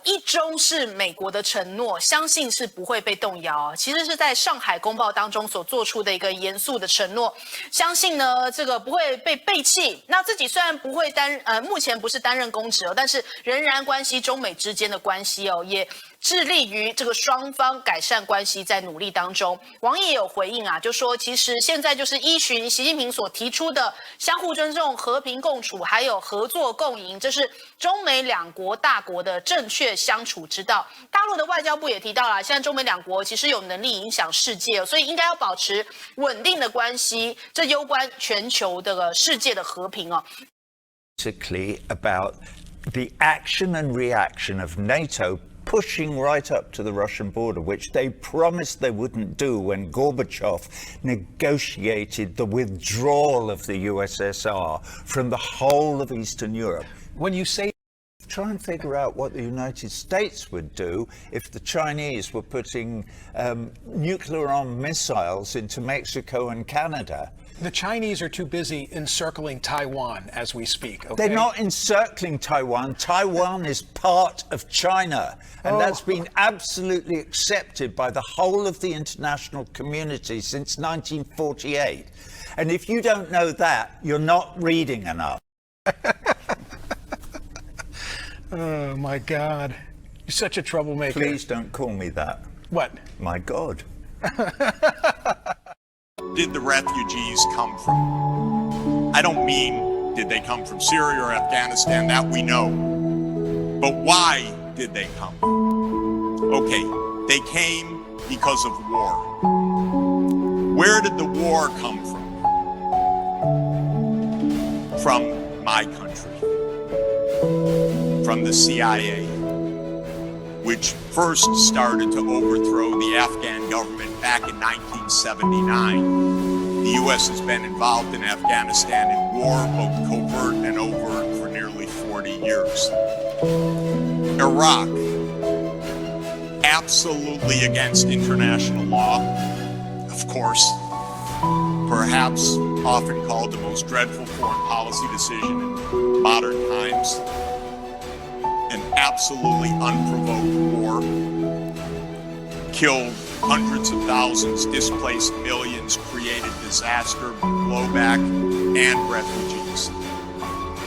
一中是美国的承诺，相信是不会被动摇。其实是在上海公报当中所做出的一个严肃的承诺，相信呢这个不会被背弃。那自己虽然不会目前不是担任公职哦，但是仍然关系中美之间的关系哦，也致力于这个双方改善关系，在努力当中。王毅也有回应啊，就说其实现在就是依循习近平所提出的相互尊重、和平共处，还有合作共赢，这是中美两国大国的正确相处之道。大陆的外交部也提到了，现在中美两国其实有能力影响世界，所以应该要保持稳定的关系，这攸关全球的世界的和平哦。Basically about the action and reaction of NATO pushing right up to the Russian border, which they promised they wouldn't do when Gorbachev negotiated the withdrawal of the USSR from the whole of Eastern Europe. When you say Try and figure out what the United States would do if the Chinese were putting nuclear-armed missiles into Mexico and Canada. the Chinese are too busy encircling Taiwan as we speak, okay? They're not encircling Taiwan. Taiwan is part of China, and that's been absolutely accepted by the whole of the international community since 1948. And if you don't know that, you're not reading enough. Oh, my God. You're such a troublemaker. Please don't call me that. What? My God. Did the refugees come from? I don't mean did they come from Syria or Afghanistan, that we know. But why did they come? Okay, they came because of war. Where did the war come from? From my country. From the CIA, which first started to overthrow the Afghan government back in 1979. The U.S. has been involved in Afghanistan in war, both covert and overt, for nearly 40 years. Iraq, absolutely against international law, of course, perhaps often called the most dreadful foreign policy decision in modern times. An absolutely unprovoked war, killed hundreds of thousands, displaced millions, created disaster, blowback, and refugees.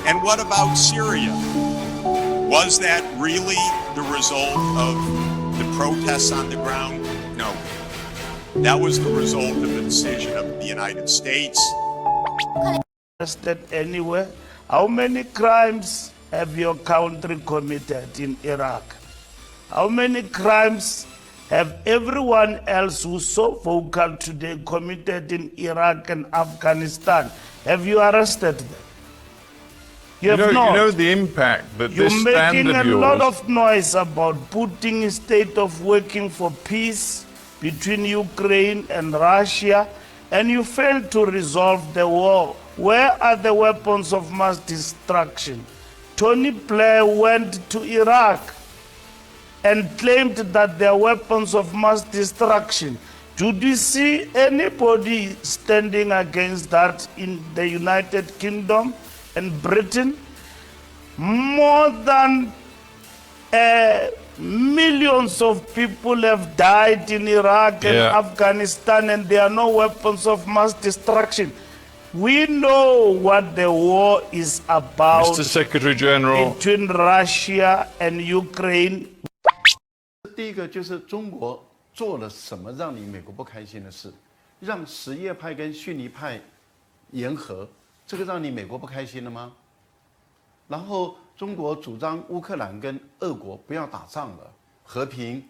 And what about Syria? Was that really the result of the protests on the ground? No. That was the result of the decision of the United States. Arrested anywhere? How many crimes have your country committed in Iraq? How many crimes have everyone else who's so vocal today committed in Iraq and Afghanistan? Have you arrested them? You have not. You know the impact that You're this stand making of a lot yours... of noise about putting a state of working for peace between Ukraine and Russia, and you failed to resolve the war. Where are the weapons of mass destruction? Tony Blair went to Iraq and claimed that there are weapons of mass destruction. Did you see anybody standing against that in the United Kingdom and Britain? More than millions of people have died in Iraq and Afghanistan, and there are no weapons of mass destruction. We know what the war is about. Mr. Secretary General. Between Russia and Ukraine. 第一个就是中国做了什么让你美国不开心的事，让什叶派跟逊尼派言和，这个让你美国不开心了吗？然后中国主张乌克兰跟俄国不要打仗了，和平，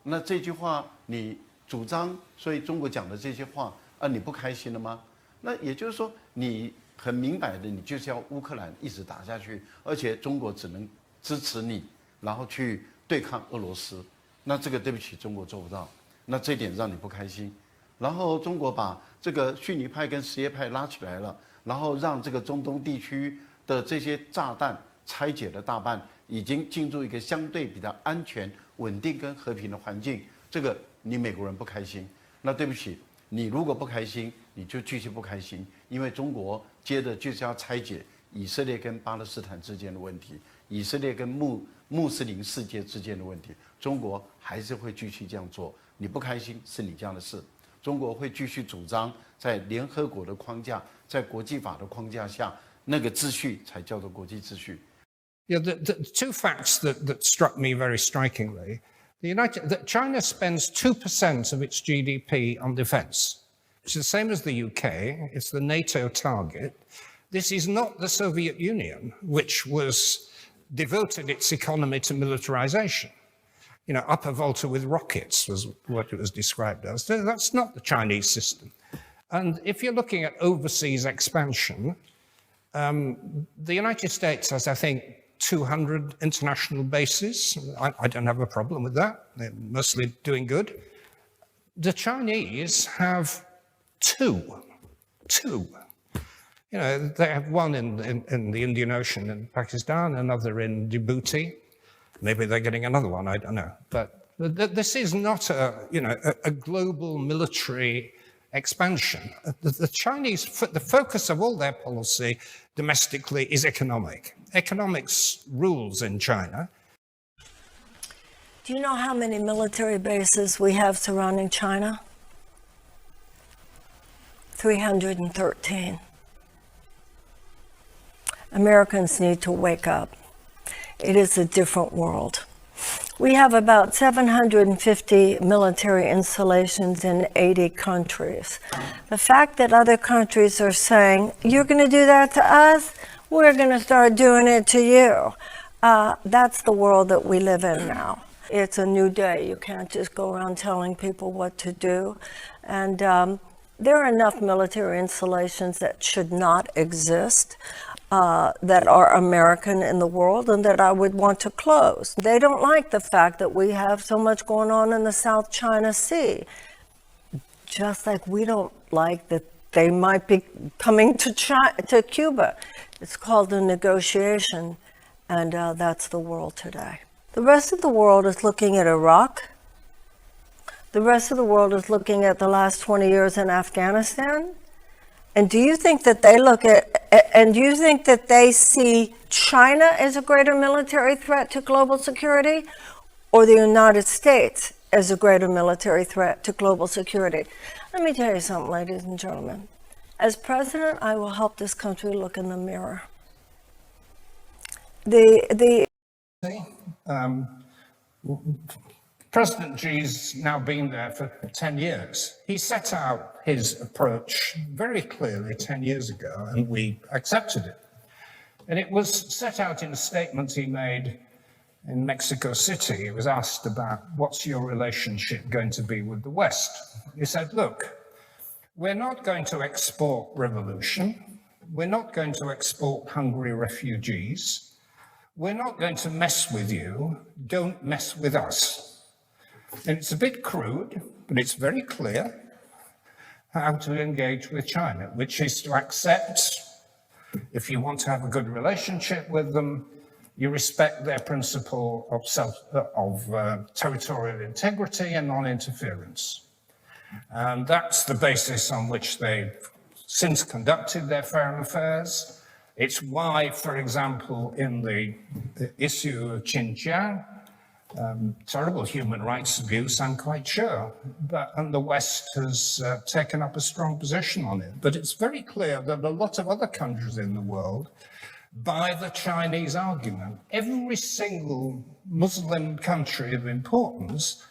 那这句话你主张，所以中国讲的这些话啊，你不开心了吗？那也就是说，你很明白的，你就是要乌克兰一直打下去，而且中国只能支持你，然后去对抗俄罗斯。那这个对不起，中国做不到，那这一点让你不开心。然后中国把这个逊尼派跟什叶派拉起来了，然后让这个中东地区的这些炸弹拆解了大半，已经进入一个相对比较安全、稳定跟和平的环境。这个你美国人不开心，那对不起，你如果不开心，你就继续不开心，因为中国接着就是要拆解以色列跟巴勒斯坦之间的问题，以色列跟穆斯林世界之间的问题，中国还是会继续这样做。你不开心是你家的事。中国会继续主张在联合国的框架，在国际法的框架下，那个秩序才叫做国际秩序。Yeah, the two facts that struck me very strikingly: that China spends 2% of its GDP on defense. It's the same as the UK. It's the NATO target. This is not the Soviet Union, which was devoted its economy to militarization. Upper Volta with rockets was what it was described as. That's not the Chinese system. And if you're looking at overseas expansion, the United States has, I think, 200 international bases. I don't have a problem with that. They're mostly doing good. The Chinese have two. They have one in the Indian Ocean in Pakistan, another in Djibouti. Maybe they're getting another one, I don't know. But this is not a global military expansion. The Chinese, the focus of all their policy domestically is economic. Economics rules in China. Do you know how many military bases we have surrounding China? 313. Americans need to wake up. It is a different world. We have about 750 military installations in 80 countries. The fact that other countries are saying, you're going to do that to us, we're going to start doing it to you. That's the world that we live in now. It's a new day. You can't just go around telling people what to do. And there are enough military installations that should not exist. That are American in the world and that I would want to close. They don't like the fact that we have so much going on in the South China Sea. Just like we don't like that they might be coming to Cuba. It's called a negotiation, and that's the world today. The rest of the world is looking at Iraq. The rest of the world is looking at the last 20 years in Afghanistan. And do you think that they see China as a greater military threat to global security, or the United States as a greater military threat to global security? Let me tell you something, ladies and gentlemen. As president, I will help this country look in the mirror. President Xi's now been there for 10 years. He set out his approach very clearly 10 years ago, and we accepted it. And it was set out in a statement he made in Mexico City. He was asked about, what's your relationship going to be with the West? He said, look, we're not going to export revolution. We're not going to export hungry refugees. We're not going to mess with you. Don't mess with us. And it's a bit crude, but it's very clear how to engage with China, which is to accept, if you want to have a good relationship with them, you respect their principle of territorial integrity and non-interference. And that's the basis on which they've since conducted their foreign affairs. It's why, for example, in the issue of Xinjiang, terrible human rights abuse, I'm quite sure, and the West has taken up a strong position on it. But it's very clear that a lot of other countries in the world buy the Chinese argument. Every single Muslim country of importance,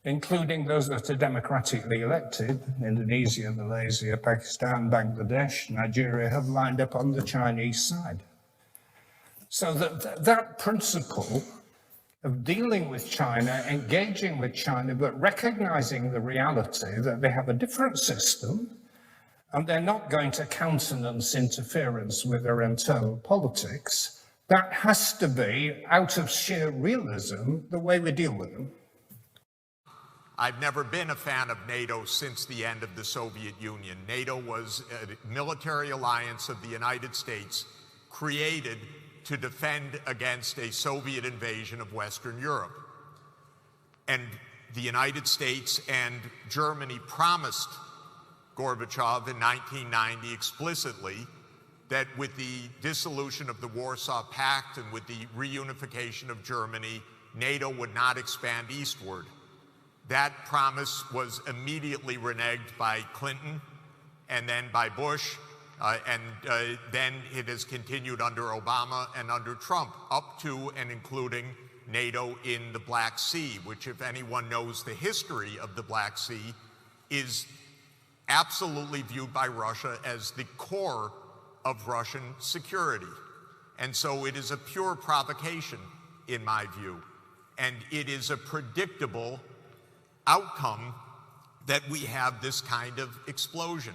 including those that are democratically elected, Indonesia, Malaysia, Pakistan, Bangladesh, Nigeria, have lined up on the Chinese side. So that principle of dealing with China, engaging with China, but recognizing the reality that they have a different system and they're not going to countenance interference with their internal politics, that has to be, out of sheer realism, the way we deal with them. I've never been a fan of NATO since the end of the Soviet Union. NATO was a military alliance of the United States created to defend against a Soviet invasion of Western Europe. And the United States and Germany promised Gorbachev in 1990 explicitly that with the dissolution of the Warsaw Pact and with the reunification of Germany, NATO would not expand eastward. That promise was immediately reneged by Clinton and then by Bush, and then it has continued under Obama and under Trump, up to and including NATO in the Black Sea, which, if anyone knows the history of the Black Sea, is absolutely viewed by Russia as the core of Russian security. And so it is a pure provocation, in my view. And it is a predictable outcome that we have this kind of explosion.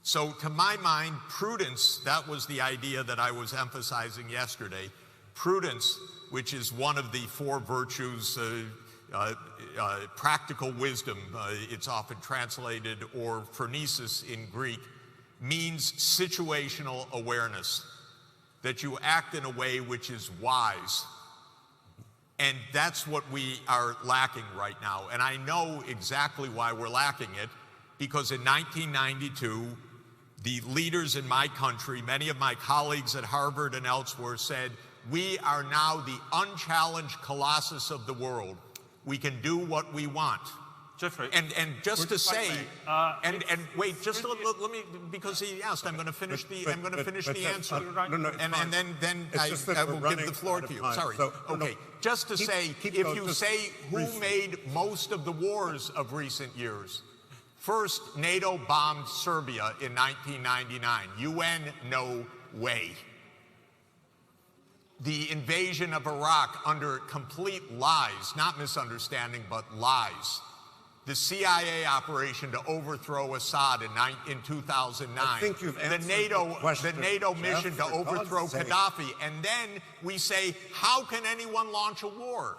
So to my mind, prudence, that was the idea that I was emphasizing yesterday. Prudence, which is one of the four virtues, practical wisdom, it's often translated, or phronesis in Greek, means situational awareness, that you act in a way which is wise. And that's what we are lacking right now. And I know exactly why we're lacking it, because in 1992, the leaders in my country, many of my colleagues at Harvard and elsewhere, said, we are now the unchallenged colossus of the world. We can do what we want. Jeffrey, and just to say, and wait, just let me, because he asked, I'm going to finish the answer, and then I will give the floor to you. Sorry. So, okay, just to say, if you say who made most of the wars of recent years, first, NATO bombed Serbia in 1999. UN, no way. The invasion of Iraq under complete lies, not misunderstanding, but lies. The CIA operation to overthrow Assad in 2009. I think you've answered the NATO mission to overthrow Gaddafi. And then we say, how can anyone launch a war?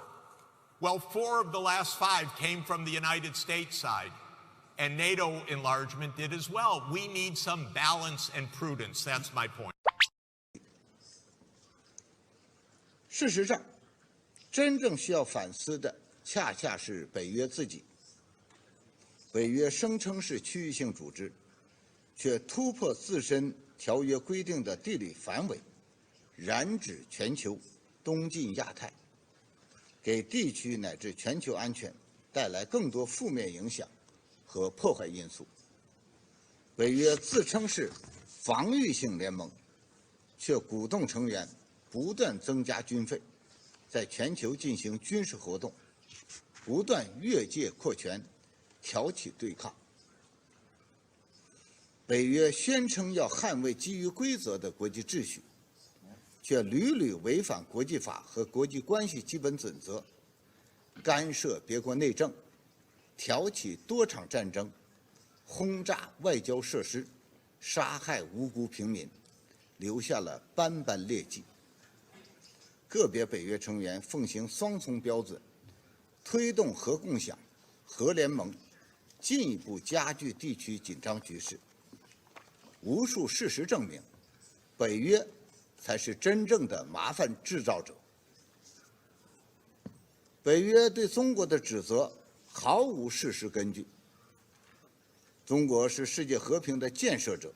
Well, 4 of the last 5 came from the United States side. And NATO enlargement did as well. We need some balance and prudence. That's my point. 事实上，真正需要反思的恰恰是北约自己。北约声称是区域性组织，却突破自身条约规定的地理范围，染指全球、东进亚太，给地区乃至全球安全带来更多负面影响和破坏因素。北约自称是防御性联盟，却鼓动成员不断增加军费，在全球进行军事活动，不断越界扩权，挑起对抗。北约宣称要捍卫基于规则的国际秩序，却屡屡违反国际法和国际关系基本准则，干涉别国内政，挑起多场战争，轰炸外交设施，杀害无辜平民，留下了斑斑劣迹。个别北约成员奉行双重标准，推动核共享、核联盟，进一步加剧地区紧张局势。无数事实证明，北约才是真正的麻烦制造者。北约对中国的指责毫无事实根据。中国是世界和平的建设者，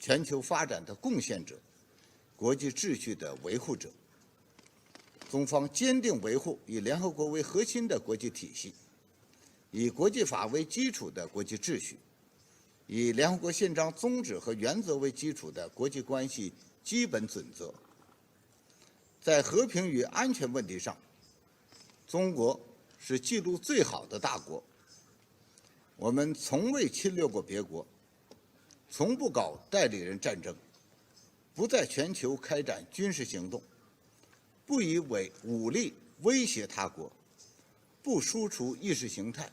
全球发展的贡献者，国际秩序的维护者。中方坚定维护以联合国为核心的国际体系，以国际法为基础的国际秩序，以联合国宪章宗旨和原则为基础的国际关系基本准则。在和平与安全问题上，中国是记录最好的大国。我们从未侵略过别国，从不搞代理人战争，不在全球开展军事行动，不以武力威胁他国，不输出意识形态，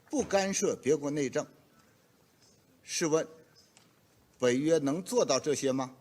不干涉别国内政。试问，北约能做到这些吗？